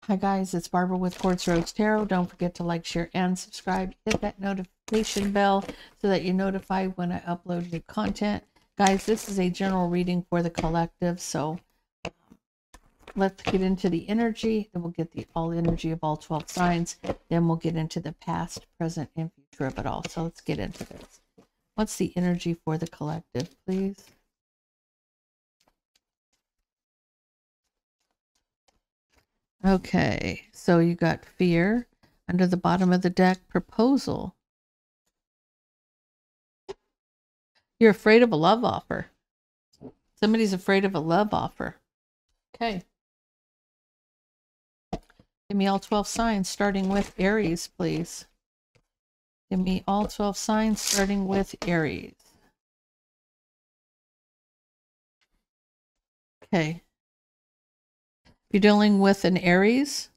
Hi guys, it's Barbara with Quartz Rose Tarot. Don't forget to like, share, and subscribe. Hit that notification bell so that you're notified when I upload new content. Guys, this is a general reading for the collective, so let's get into the energy. Then we'll get the all energy of all 12 signs. Then we'll get into the past, present, and future of it all. So let's get into this. What's the energy for the collective, please? Okay, so you got fear. Under the bottom of the deck, proposal. You're afraid of a love offer. Somebody's afraid of a love offer. Okay. Give me all 12 signs, starting with Aries, please. Give me all 12 signs, starting with Aries. Okay. You're dealing with an Aries.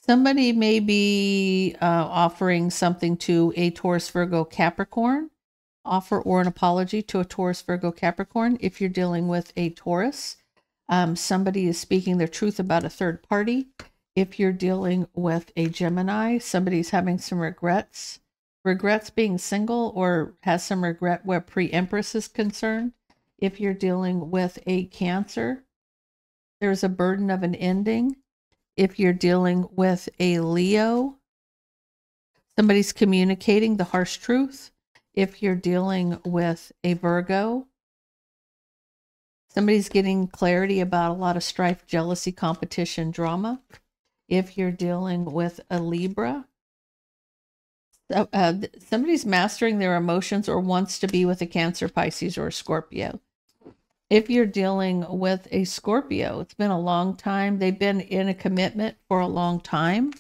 Somebody may be offering something to a Taurus, Virgo, Capricorn. Offer or an apology to a Taurus, Virgo, Capricorn. If you're dealing with a Taurus, somebody is speaking their truth about a third party. If you're dealing with a Gemini, somebody's having some regrets. Regrets being single or has some regret where pre-Empress is concerned. If you're dealing with a Cancer, there's a burden of an ending. If you're dealing with a Leo, somebody's communicating the harsh truth. If you're dealing with a Virgo, somebody's getting clarity about a lot of strife, jealousy, competition, drama. If you're dealing with a Libra, somebody's mastering their emotions or wants to be with a Cancer, Pisces, or a Scorpio. If you're dealing with a Scorpio, it's been a long time. They've been in a commitment for a long time.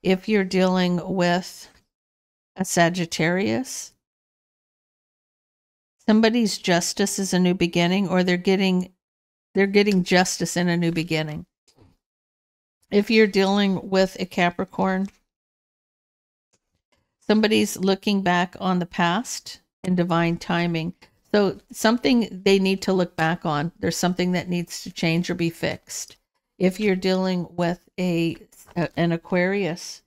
If you're dealing with a Sagittarius, somebody's justice is a new beginning, or they're getting justice in a new beginning. If you're dealing with a Capricorn, somebody's looking back on the past in divine timing. So something they need to look back on. There's something that needs to change or be fixed. If you're dealing with an Aquarius,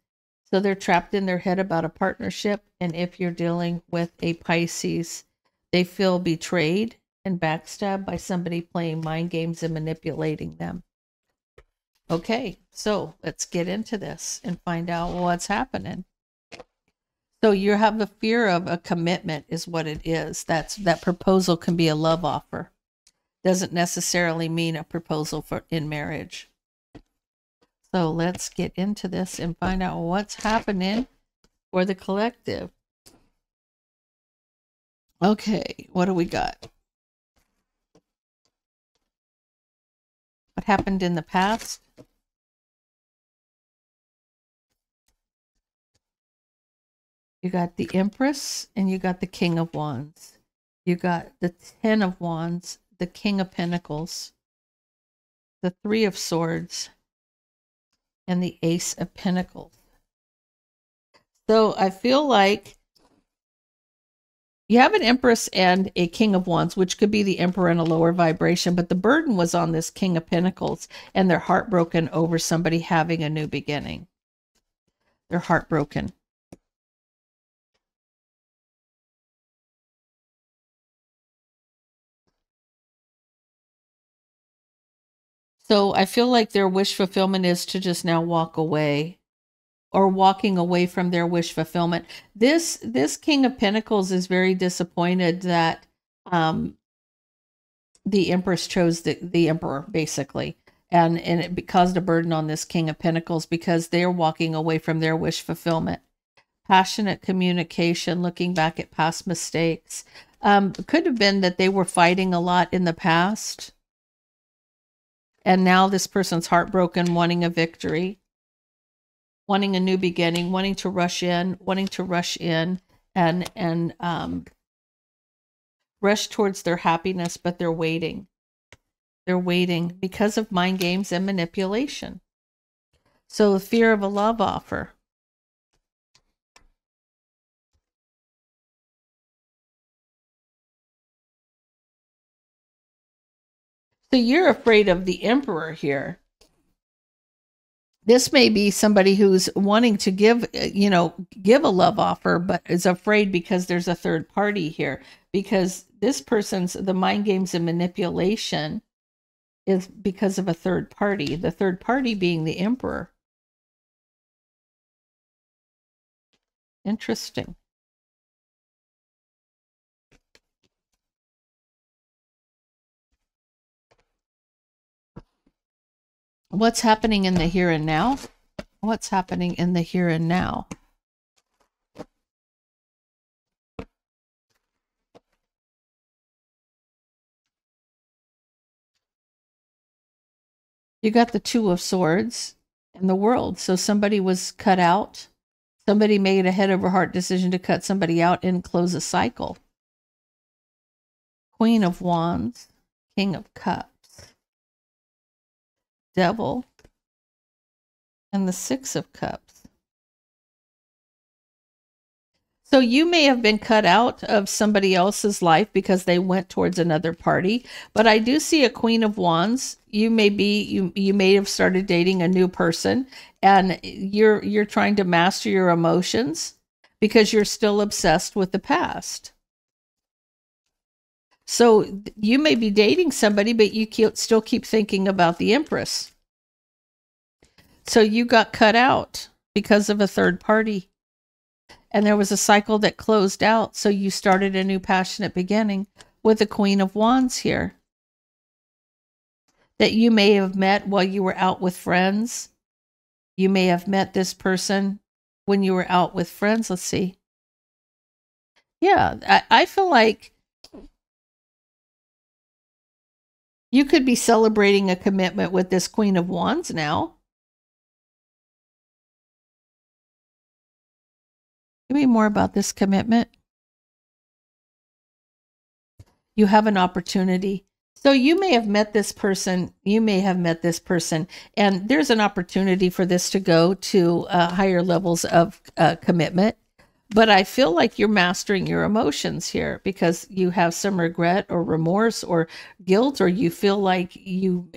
so they're trapped in their head about a partnership. And if you're dealing with a Pisces, they feel betrayed and backstabbed by somebody playing mind games and manipulating them. Okay, so let's get into this and find out what's happening. So you have a fear of a commitment is what it is. That proposal can be a love offer. Doesn't necessarily mean a proposal in marriage. So let's get into this and find out what's happening for the collective. Okay, what do we got? What happened in the past? You got the Empress and you got the King of Wands. You got the Ten of Wands, the King of Pentacles, the Three of Swords, and the Ace of Pentacles. So I feel like you have an Empress and a King of Wands, which could be the Emperor in a lower vibration, but the burden was on this King of Pentacles, and they're heartbroken over somebody having a new beginning. They're heartbroken. So I feel like their wish fulfillment is to just now walk away, or walking away from their wish fulfillment. This King of Pentacles is very disappointed that the Empress chose the Emperor, basically. And it caused a burden on this King of Pentacles because they're walking away from their wish fulfillment. Passionate communication, looking back at past mistakes. Could have been that they were fighting a lot in the past. And now this person's heartbroken, wanting a victory, wanting a new beginning, wanting to rush in and rush towards their happiness, but they're waiting. They're waiting because of mind games and manipulation. So the fear of a love offer. So you're afraid of the emperor here. This may be somebody who's wanting to give a love offer, but is afraid because there's a third party here. Because this person's, the mind games and manipulation is because of a third party. The third party being the emperor. Interesting. What's happening in the here and now? What's happening in the here and now? You got the Two of Swords in the world. So somebody was cut out. Somebody made a head over heart decision to cut somebody out and close a cycle. Queen of Wands, King of Cups, Devil, and the Six of Cups. So you may have been cut out of somebody else's life because they went towards another party. But I do see a Queen of Wands. You may have started dating a new person, and you're trying to master your emotions because you're still obsessed with the past. So you may be dating somebody, but you still keep thinking about the Empress. So you got cut out because of a third party. And there was a cycle that closed out. So you started a new passionate beginning with the Queen of Wands here. That you may have met while you were out with friends. You may have met this person when you were out with friends. Let's see. Yeah, I feel like you could be celebrating a commitment with this Queen of Wands now. Give me more about this commitment. You have an opportunity. So you may have met this person. You may have met this person. And there's an opportunity for this to go to higher levels of commitment. But I feel like you're mastering your emotions here because you have some regret or remorse or guilt, or you feel like you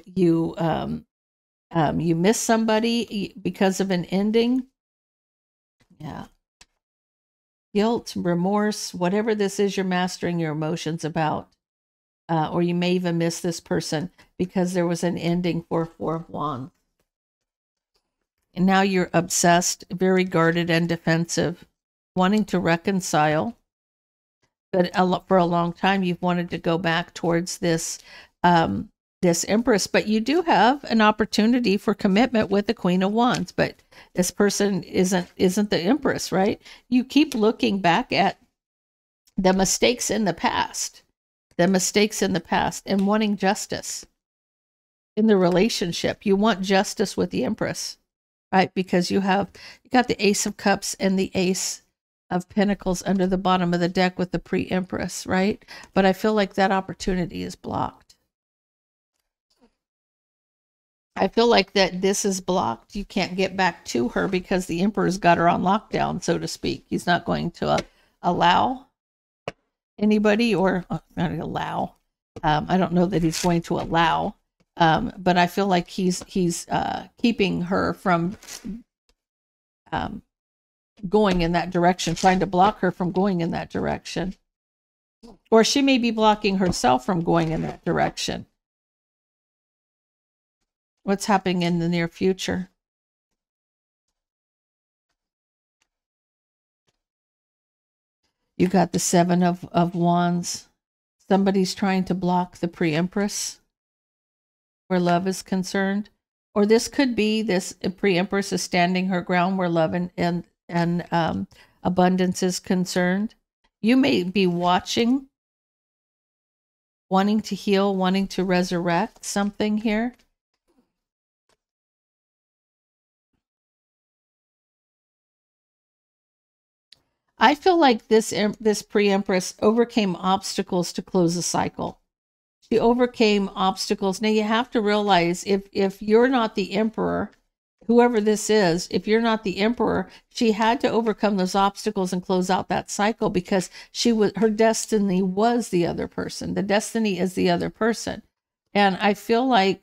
miss somebody because of an ending. Yeah. Guilt, remorse, whatever this is, you're mastering your emotions about. Or you may even miss this person because there was an ending for Four of Wands. And now you're obsessed, very guarded and defensive, wanting to reconcile. But for a long time, you've wanted to go back towards this this Empress. But you do have an opportunity for commitment with the Queen of Wands. But this person isn't the Empress, right? You keep looking back at the mistakes in the past. The mistakes in the past and wanting justice in the relationship. You want justice with the Empress, right? Because you got the Ace of Cups and the Ace of Pentacles under the bottom of the deck with the pre-Empress, right? But I feel like that opportunity is blocked. I feel like that this is blocked. You can't get back to her because the Emperor's got her on lockdown, so to speak. He's not going to allow anybody, or not allow. I don't know that he's going to allow, but I feel like he's keeping her from going in that direction, trying to block her from going in that direction. Or she may be blocking herself from going in that direction. What's happening in the near future? You got the Seven of Wands. Somebody's trying to block the pre-Empress where love is concerned. Or this could be this pre-Empress is standing her ground where love and abundance is concerned. You may be watching, wanting to heal, wanting to resurrect something here. I feel like this pre-Empress overcame obstacles to close the cycle. She overcame obstacles. Now you have to realize if you're not the Emperor, whoever this is, if you're not the Emperor, she had to overcome those obstacles and close out that cycle because her destiny was the other person. The destiny is the other person. And I feel like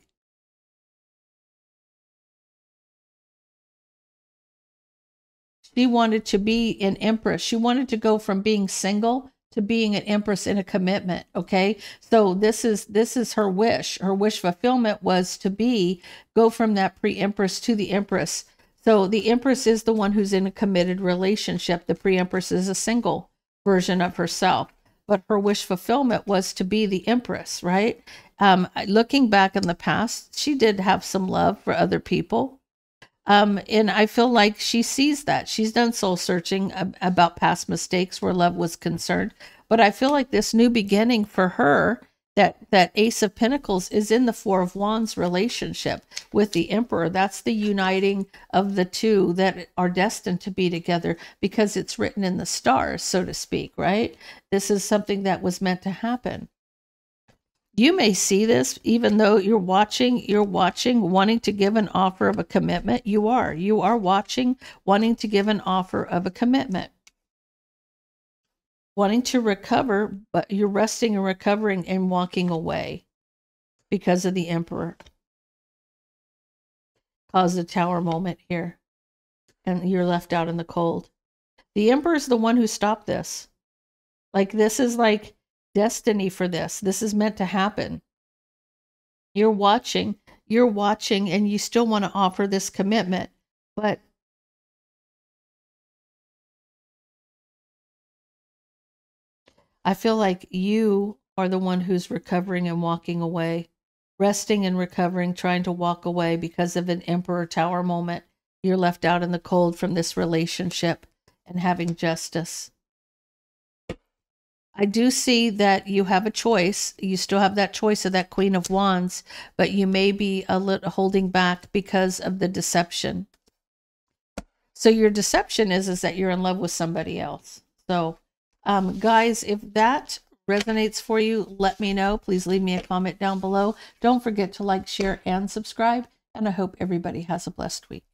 she wanted to be an empress. She wanted to go from being single to being an empress in a commitment. Okay. So this is her wish. Her wish fulfillment was to go from that pre-empress to the empress. So the empress is the one who's in a committed relationship. The pre-empress is a single version of herself. But her wish fulfillment was to be the empress, right? Looking back in the past, she did have some love for other people. And I feel like she sees that. She's done soul searching about past mistakes where love was concerned. But I feel like this new beginning for her, that Ace of Pentacles is in the Four of Wands relationship with the Emperor. That's the uniting of the two that are destined to be together because it's written in the stars, so to speak, right? This is something that was meant to happen. You may see this even though you're watching, wanting to give an offer of a commitment. You are watching, wanting to give an offer of a commitment. Wanting to recover, but you're resting and recovering and walking away because of the Emperor. Caused a Tower moment here. And you're left out in the cold. The Emperor is the one who stopped this. Like, this is like destiny for this. This is meant to happen. You're watching, and you still want to offer this commitment, but I feel like you are the one who's recovering and walking away, resting and recovering, trying to walk away because of an Emperor Tower moment. You're left out in the cold from this relationship and having justice. I do see that you have a choice. You still have that choice of that Queen of Wands, but you may be a little holding back because of the deception. So your deception is that you're in love with somebody else. So, guys, if that resonates for you, let me know. Please leave me a comment down below. Don't forget to like, share, and subscribe. And I hope everybody has a blessed week.